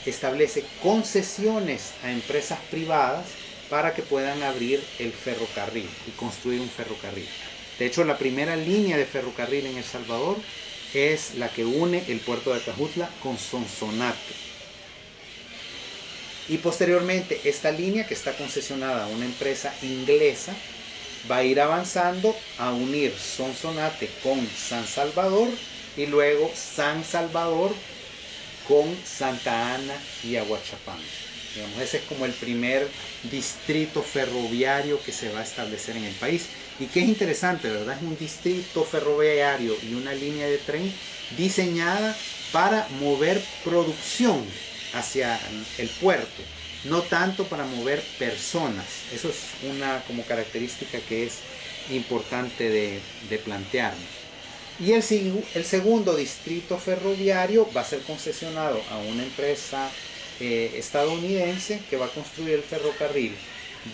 establece concesiones a empresas privadas para que puedan abrir el ferrocarril y construir un ferrocarril. De hecho, la primera línea de ferrocarril en El Salvador es la que une el puerto de Acajutla con Sonsonate. Y posteriormente esta línea, que está concesionada a una empresa inglesa, va a ir avanzando a unir Sonsonate con San Salvador y luego San Salvador con Santa Ana y Aguachapán. Digamos, ese es como el primer distrito ferroviario que se va a establecer en el país. Y que es interesante, ¿verdad? Es un distrito ferroviario y una línea de tren diseñada para mover producción hacia el puerto, no tanto para mover personas. Eso es una como característica que es importante de plantearnos. Y el segundo distrito ferroviario va a ser concesionado a una empresa estadounidense que va a construir el ferrocarril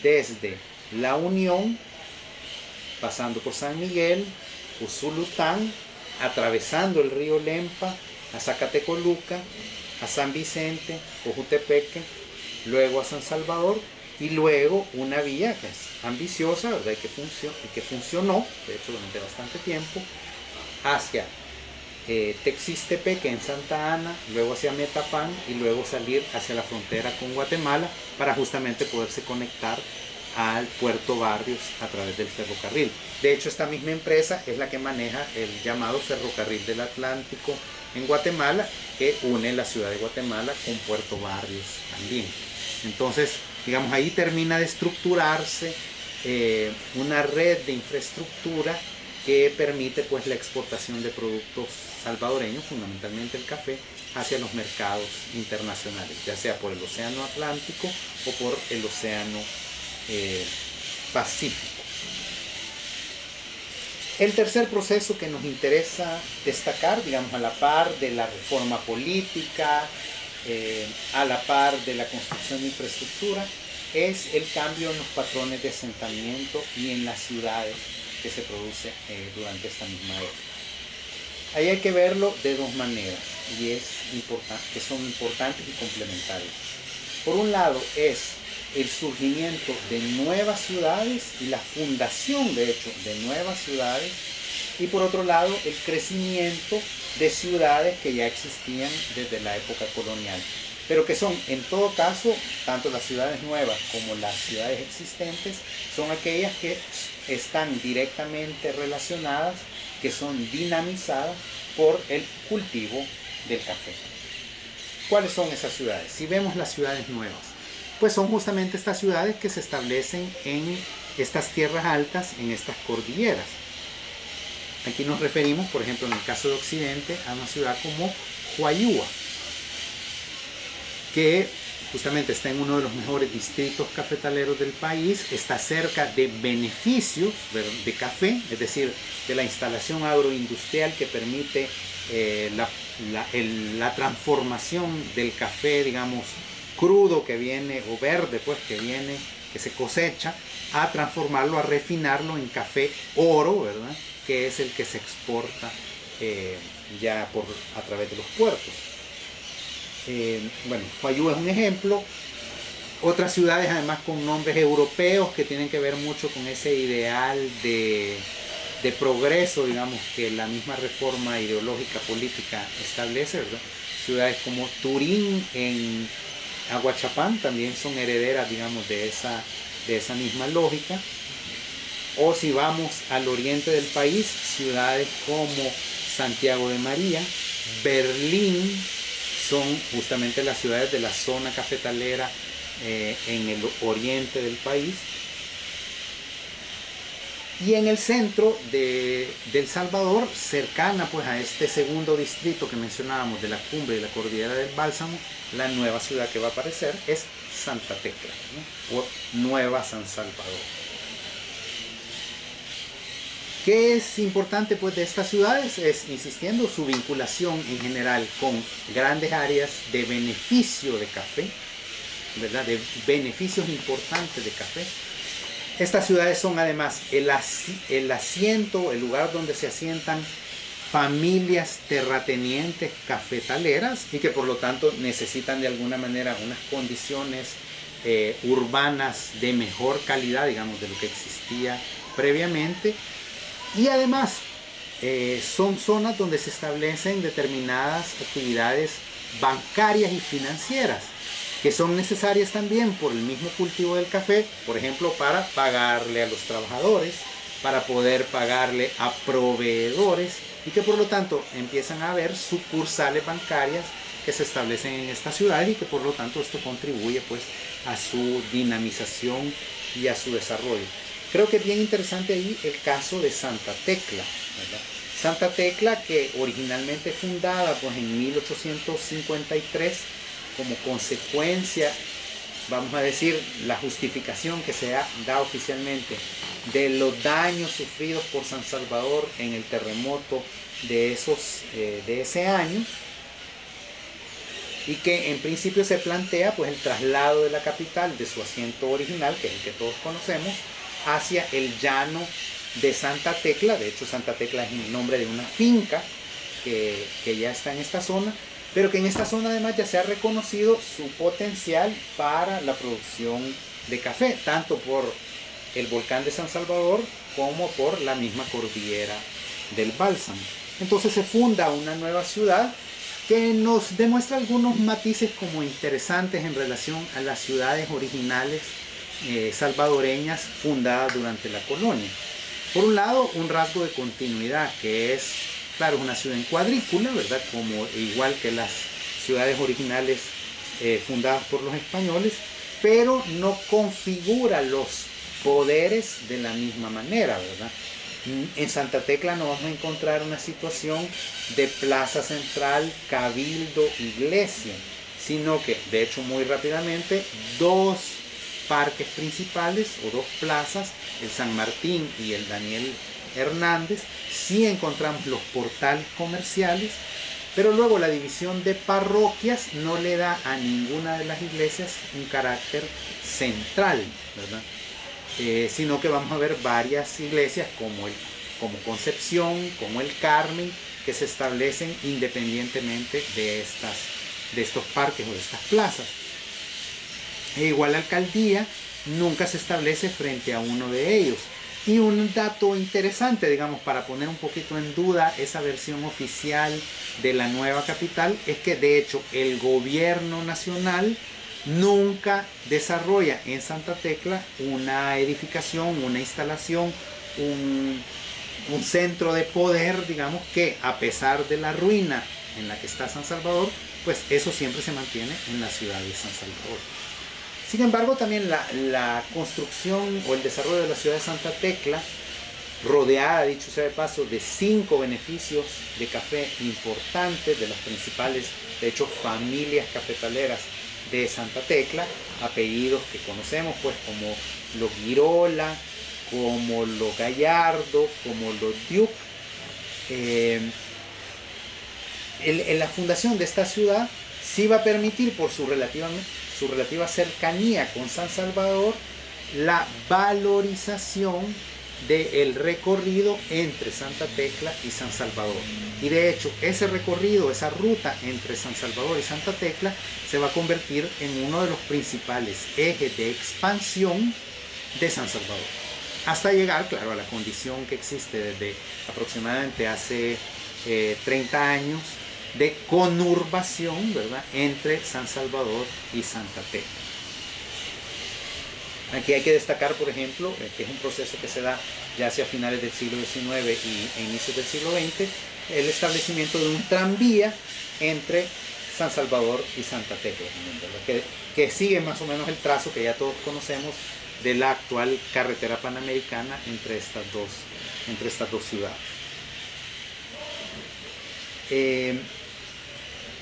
desde La Unión, pasando por San Miguel, Usulután, atravesando el río Lempa, a Zacatecoluca, a San Vicente, Cojutepeque, luego a San Salvador, y luego una vía que es ambiciosa, ¿verdad? Y que funcionó, de hecho durante bastante tiempo, hacia Texistepeque en Santa Ana, luego hacia Metapán y luego salir hacia la frontera con Guatemala para justamente poderse conectar al Puerto Barrios a través del ferrocarril. De hecho, esta misma empresa es la que maneja el llamado Ferrocarril del Atlántico en Guatemala, que une la ciudad de Guatemala con Puerto Barrios también. Entonces, digamos, ahí termina de estructurarse una red de infraestructura que permite pues la exportación de productos salvadoreños, fundamentalmente el café, hacia los mercados internacionales, ya sea por el Océano Atlántico o por el Océano Pacífico. El tercer proceso que nos interesa destacar, digamos, a la par de la reforma política, a la par de la construcción de infraestructura, es el cambio en los patrones de asentamiento y en las ciudades que se produce durante esta misma época. Ahí hay que verlo de dos maneras, y que son importantes y complementarias. Por un lado es el surgimiento de nuevas ciudades y la fundación, de hecho, de nuevas ciudades, y por otro lado el crecimiento de ciudades que ya existían desde la época colonial, pero que son, en todo caso, tanto las ciudades nuevas como las ciudades existentes, son aquellas que están directamente relacionadas, que son dinamizadas por el cultivo del café. ¿Cuáles son esas ciudades? Si vemos las ciudades nuevas, pues son justamente estas ciudades que se establecen en estas tierras altas, en estas cordilleras. Aquí nos referimos, por ejemplo, en el caso de Occidente, a una ciudad como Huayúa, que justamente está en uno de los mejores distritos cafetaleros del país, está cerca de beneficios de café, es decir, de la instalación agroindustrial que permite la transformación del café, digamos, crudo que viene, o verde, pues, que se cosecha, a transformarlo, a refinarlo en café oro, ¿verdad?, que es el que se exporta ya a través de los puertos. Bueno, Huayúa es un ejemplo. Otras ciudades además con nombres europeos que tienen que ver mucho con ese ideal de progreso, digamos, que la misma reforma ideológica política establece, ¿verdad? Ciudades como Turín en Aguachapán también son herederas, digamos, de esa misma lógica. O si vamos al oriente del país, ciudades como Santiago de María, Berlín, son justamente las ciudades de la zona cafetalera en el oriente del país. Y en el centro de El Salvador, cercana pues a este segundo distrito que mencionábamos de la cumbre de la cordillera del Bálsamo, la nueva ciudad que va a aparecer es Santa Tecla, ¿no?, o Nueva San Salvador. ¿Qué es importante pues de estas ciudades? Es, insistiendo, su vinculación en general con grandes áreas de beneficio de café, ¿verdad? De beneficios importantes de café. Estas ciudades son además el asiento, el lugar donde se asientan familias terratenientes cafetaleras y que por lo tanto necesitan de alguna manera unas condiciones urbanas de mejor calidad, digamos, de lo que existía previamente. Y además son zonas donde se establecen determinadas actividades bancarias y financieras que son necesarias también por el mismo cultivo del café, por ejemplo, para pagarle a los trabajadores, para poder pagarle a proveedores, y que por lo tanto empiezan a haber sucursales bancarias que se establecen en estas ciudades y que por lo tanto esto contribuye pues a su dinamización y a su desarrollo. Creo que es bien interesante ahí el caso de Santa Tecla, ¿verdad? Santa Tecla, que originalmente fundada pues en 1853 como consecuencia, vamos a decir, la justificación que se da oficialmente de los daños sufridos por San Salvador en el terremoto de ese año, y que en principio se plantea pues el traslado de la capital de su asiento original, que es el que todos conocemos, hacia el llano de Santa Tecla. De hecho, Santa Tecla es el nombre de una finca que ya está en esta zona, pero que en esta zona además ya se ha reconocido su potencial para la producción de café, tanto por el volcán de San Salvador como por la misma cordillera del Bálsamo. Entonces se funda una nueva ciudad que nos demuestra algunos matices como interesantes en relación a las ciudades originales salvadoreñas fundadas durante la colonia. Por un lado, un rasgo de continuidad, que es, claro, una ciudad en cuadrícula, ¿verdad? Como igual que las ciudades originales fundadas por los españoles, pero no configura los poderes de la misma manera, ¿verdad? En Santa Tecla no vamos a encontrar una situación de plaza central, cabildo, iglesia, sino que, de hecho, muy rápidamente, dos parques principales o dos plazas, el San Martín y el Daniel Hernández, sí encontramos los portales comerciales, pero luego la división de parroquias no le da a ninguna de las iglesias un carácter central, ¿verdad? Sino que vamos a ver varias iglesias como Concepción, como el Carmen, que se establecen independientemente de estos parques o de estas plazas. E igual la alcaldía nunca se establece frente a uno de ellos. Y un dato interesante, digamos, para poner un poquito en duda esa versión oficial de la nueva capital, es que de hecho el gobierno nacional nunca desarrolla en Santa Tecla una edificación, una instalación, un centro de poder, digamos, que a pesar de la ruina en la que está San Salvador, pues eso siempre se mantiene en la ciudad de San Salvador. Sin embargo, también la construcción o el desarrollo de la ciudad de Santa Tecla, rodeada, dicho sea de paso, de 5 beneficios de café importantes, de las principales, de hecho, familias cafetaleras de Santa Tecla, apellidos que conocemos, pues, como los Girola, como los Gallardo, como los Duke. La fundación de esta ciudad sí va a permitir, por su relativa cercanía con San Salvador, la valorización del recorrido entre Santa Tecla y San Salvador. Y de hecho, ese recorrido, esa ruta entre San Salvador y Santa Tecla, se va a convertir en uno de los principales ejes de expansión de San Salvador, hasta llegar, claro, a la condición que existe desde aproximadamente hace 30 años de conurbación, ¿verdad?, entre San Salvador y Santa Tecla. Aquí hay que destacar, por ejemplo, que es un proceso que se da ya hacia finales del siglo XIX y inicios del siglo XX, el establecimiento de un tranvía entre San Salvador y Santa Tecla, ¿verdad?, que sigue más o menos el trazo que ya todos conocemos de la actual carretera panamericana entre estas dos ciudades.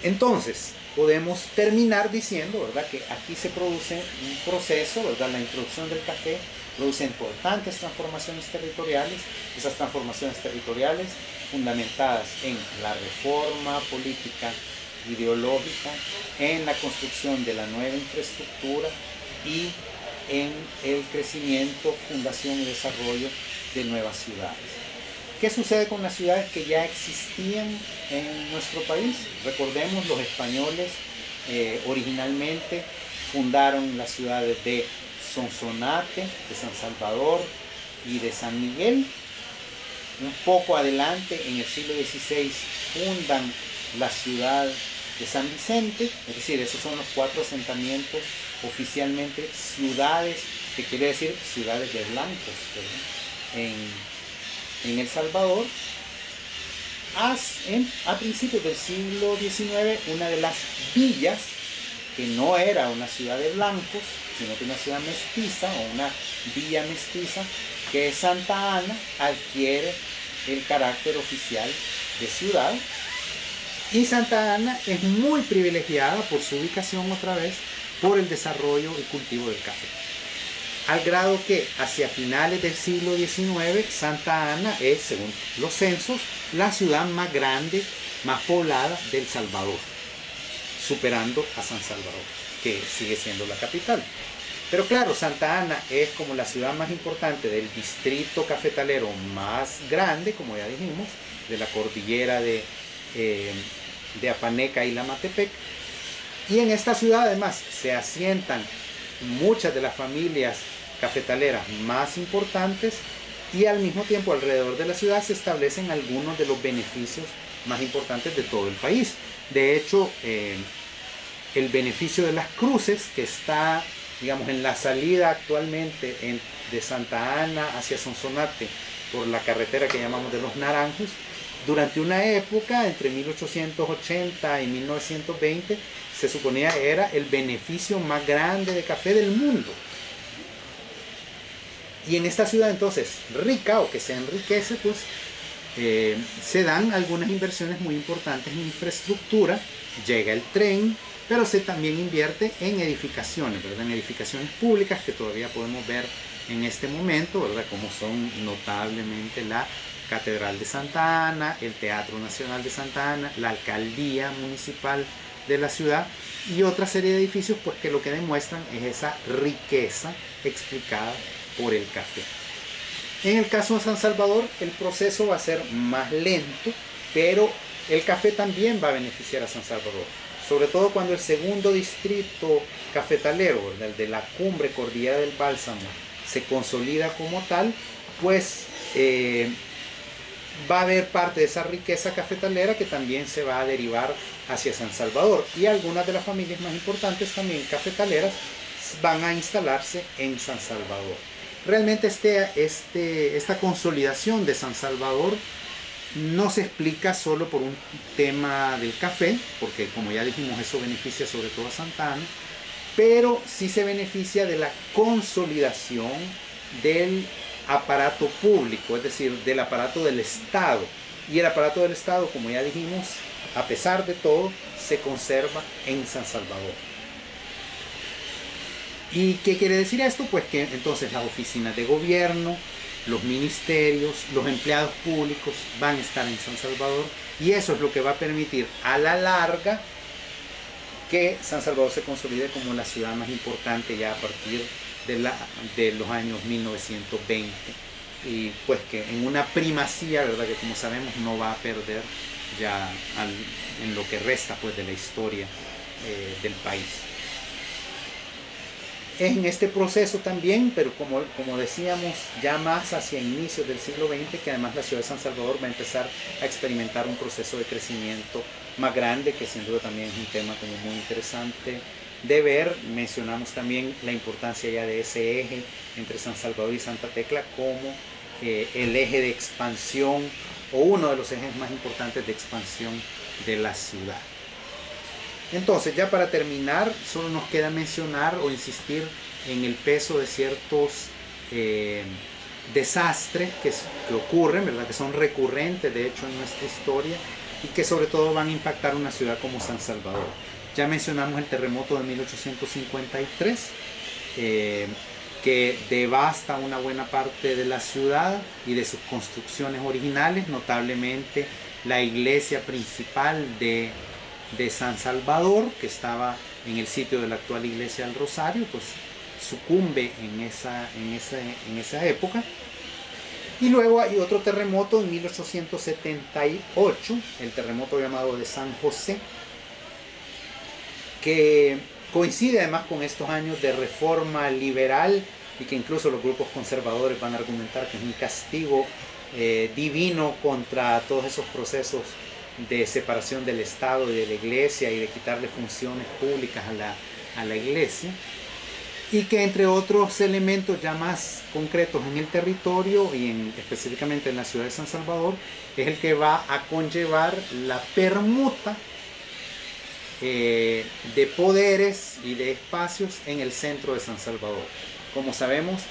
Entonces, podemos terminar diciendo, ¿verdad?, que aquí se produce un proceso, ¿verdad?, la introducción del café produce importantes transformaciones territoriales, esas transformaciones territoriales fundamentadas en la reforma política, ideológica, en la construcción de la nueva infraestructura y en el crecimiento, fundación y desarrollo de nuevas ciudades. ¿Qué sucede con las ciudades que ya existían en nuestro país? Recordemos, los españoles originalmente fundaron las ciudades de Sonsonate, de San Salvador y de San Miguel. Un poco adelante, en el siglo XVI, fundan la ciudad de San Vicente, es decir, esos son los 4 asentamientos oficialmente ciudades, que quiere decir ciudades de blancos, en El Salvador. A principios del siglo XIX, una de las villas, que no era una ciudad de blancos, sino que una ciudad mestiza o una villa mestiza, que es Santa Ana, adquiere el carácter oficial de ciudad. Y Santa Ana es muy privilegiada por su ubicación, otra vez, por el desarrollo y cultivo del café. Al grado que hacia finales del siglo XIX, Santa Ana es, según los censos, la ciudad más grande, más poblada del Salvador, superando a San Salvador, que sigue siendo la capital. Pero claro, Santa Ana es como la ciudad más importante del distrito cafetalero más grande, como ya dijimos, de la cordillera de Apaneca y Lamatepec. Y en esta ciudad además se asientan muchas de las familias cafetaleras más importantes, y al mismo tiempo alrededor de la ciudad se establecen algunos de los beneficios más importantes de todo el país. De hecho, el beneficio de las cruces, que está, digamos, en la salida actualmente de Santa Ana hacia Sonsonate por la carretera que llamamos de los Naranjos, durante una época entre 1880 y 1920 se suponía era el beneficio más grande de café del mundo. Y en esta ciudad entonces rica, o que se enriquece, pues se dan algunas inversiones muy importantes en infraestructura, llega el tren, pero se también invierte en edificaciones, ¿verdad? En edificaciones públicas que todavía podemos ver en este momento, ¿verdad? Como son notablemente la Catedral de Santa Ana, el Teatro Nacional de Santa Ana, la Alcaldía Municipal de la ciudad y otra serie de edificios, pues, que lo que demuestran es esa riqueza explicada por el café. En el caso de San Salvador, el proceso va a ser más lento, pero el café también va a beneficiar a San Salvador, sobre todo cuando el segundo distrito cafetalero, ¿verdad? El de la Cumbre Cordillera del Bálsamo, se consolida como tal, pues va a haber parte de esa riqueza cafetalera que también se va a derivar hacia San Salvador, y algunas de las familias más importantes también cafetaleras van a instalarse en San Salvador. Realmente esta consolidación de San Salvador no se explica solo por un tema del café, porque como ya dijimos eso beneficia sobre todo a Santa Ana, pero sí se beneficia de la consolidación del aparato público, es decir, del aparato del Estado. Y el aparato del Estado, como ya dijimos, a pesar de todo, se conserva en San Salvador. ¿Y qué quiere decir esto? Pues que entonces las oficinas de gobierno, los ministerios, los empleados públicos van a estar en San Salvador, y eso es lo que va a permitir a la larga que San Salvador se consolide como la ciudad más importante ya a partir de los años 1920, y pues que en una primacía, ¿verdad?, que como sabemos no va a perder ya en lo que resta pues de la historia del país. En este proceso también, pero como decíamos, ya más hacia inicios del siglo XX, que además la ciudad de San Salvador va a empezar a experimentar un proceso de crecimiento más grande, que sin duda también es un tema como muy interesante de ver. Mencionamos también la importancia ya de ese eje entre San Salvador y Santa Tecla como el eje de expansión, o uno de los ejes más importantes de expansión de la ciudad. Entonces, ya para terminar, solo nos queda mencionar o insistir en el peso de ciertos desastres que ocurren, ¿verdad?, que son recurrentes de hecho en nuestra historia, y que sobre todo van a impactar una ciudad como San Salvador. Ya mencionamos el terremoto de 1853, que devasta una buena parte de la ciudad y de sus construcciones originales, notablemente la iglesia principal de San Salvador, que estaba en el sitio de la actual iglesia del Rosario, pues sucumbe en esa época. Y luego hay otro terremoto en 1878, el terremoto llamado de San José, que coincide además con estos años de reforma liberal y que incluso los grupos conservadores van a argumentar que es un castigo divino contra todos esos procesos de separación del Estado y de la Iglesia y de quitarle funciones públicas a la Iglesia, y que entre otros elementos ya más concretos en el territorio y específicamente en la ciudad de San Salvador, es el que va a conllevar la permuta de poderes y de espacios en el centro de San Salvador. Como sabemos,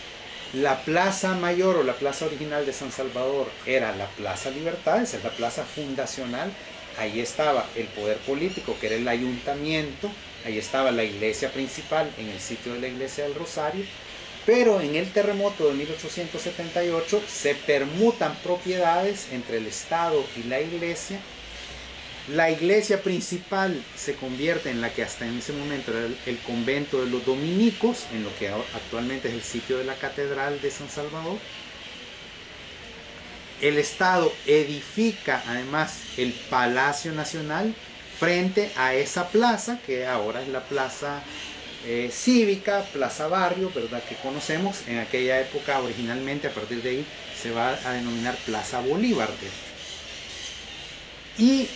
la plaza mayor o la plaza original de San Salvador era la Plaza Libertad, esa es la plaza fundacional. Ahí estaba el poder político, que era el ayuntamiento, ahí estaba la iglesia principal en el sitio de la iglesia del Rosario, pero en el terremoto de 1878 se permutan propiedades entre el Estado y la iglesia. La iglesia principal se convierte en la que hasta en ese momento era el convento de los dominicos, en lo que actualmente es el sitio de la catedral de San Salvador. El Estado edifica además el Palacio Nacional frente a esa plaza, que ahora es la plaza cívica, plaza barrio, ¿verdad?, que conocemos. En aquella época, originalmente, a partir de ahí, se va a denominar Plaza Bolívar. Y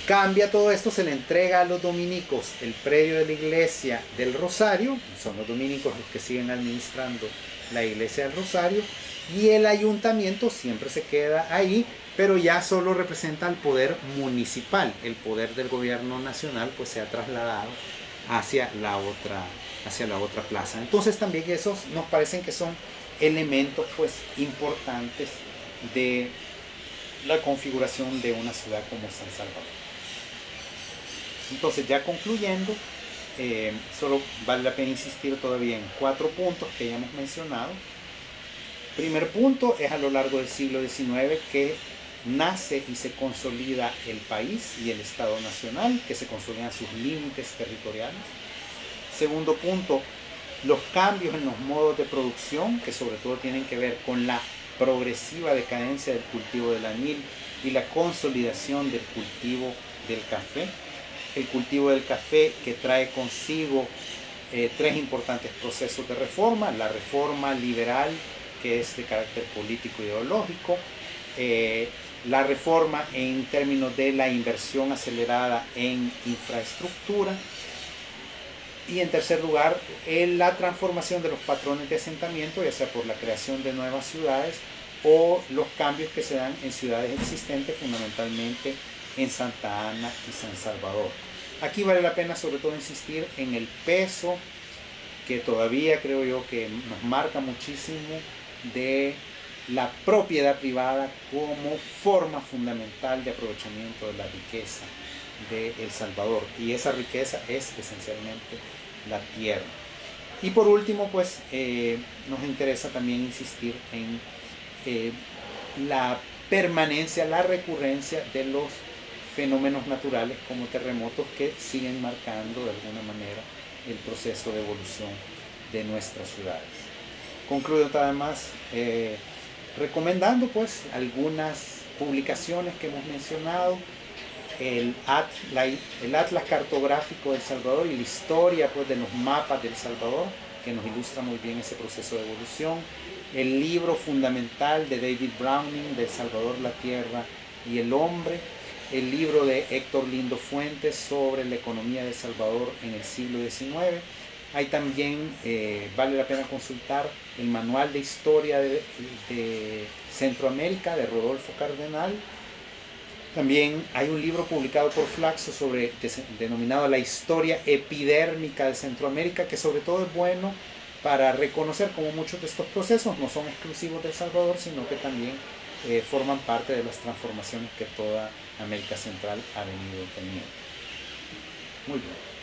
cambia todo esto, se le entrega a los dominicos el predio de la iglesia del Rosario, son los dominicos los que siguen administrando la iglesia del Rosario, y el ayuntamiento siempre se queda ahí, pero ya solo representa al poder municipal. El poder del gobierno nacional pues se ha trasladado hacia la otra plaza. Entonces también esos nos parecen que son elementos pues importantes de la configuración de una ciudad como San Salvador. Entonces, ya concluyendo, solo vale la pena insistir todavía en 4 puntos que ya hemos mencionado. Primer punto es a lo largo del siglo XIX que nace y se consolida el país y el Estado Nacional, que se consolidan sus límites territoriales. Segundo punto, los cambios en los modos de producción, que sobre todo tienen que ver con la progresiva decadencia del cultivo del añil y la consolidación del cultivo del café. El cultivo del café que trae consigo 3 importantes procesos de reforma: la reforma liberal, que es de carácter político e ideológico, la reforma en términos de la inversión acelerada en infraestructura, y en tercer lugar la transformación de los patrones de asentamiento, ya sea por la creación de nuevas ciudades o los cambios que se dan en ciudades existentes, fundamentalmente en Santa Ana y San Salvador. Aquí vale la pena sobre todo insistir en el peso que todavía creo yo que nos marca muchísimo de la propiedad privada como forma fundamental de aprovechamiento de la riqueza de El Salvador, y esa riqueza es esencialmente la tierra. Y por último, pues nos interesa también insistir en la permanencia, la recurrencia de los fenómenos naturales como terremotos que siguen marcando de alguna manera el proceso de evolución de nuestras ciudades. Concluyo además recomendando pues algunas publicaciones que hemos mencionado: el Atlas Cartográfico de El Salvador y la historia pues de los mapas de El Salvador, que nos ilustra muy bien ese proceso de evolución; el libro fundamental de David Browning, de El Salvador, la Tierra y el Hombre; el libro de Héctor Lindo Fuentes sobre la economía de El Salvador en el siglo XIX. Hay también, vale la pena consultar el manual de historia de Centroamérica de Rodolfo Cardenal. También hay un libro publicado por Flaxo denominado La historia epidérmica de Centroamérica, que sobre todo es bueno para reconocer cómo muchos de estos procesos no son exclusivos de El Salvador, sino que también forman parte de las transformaciones que toda América Central ha venido teniendo. Muy bien.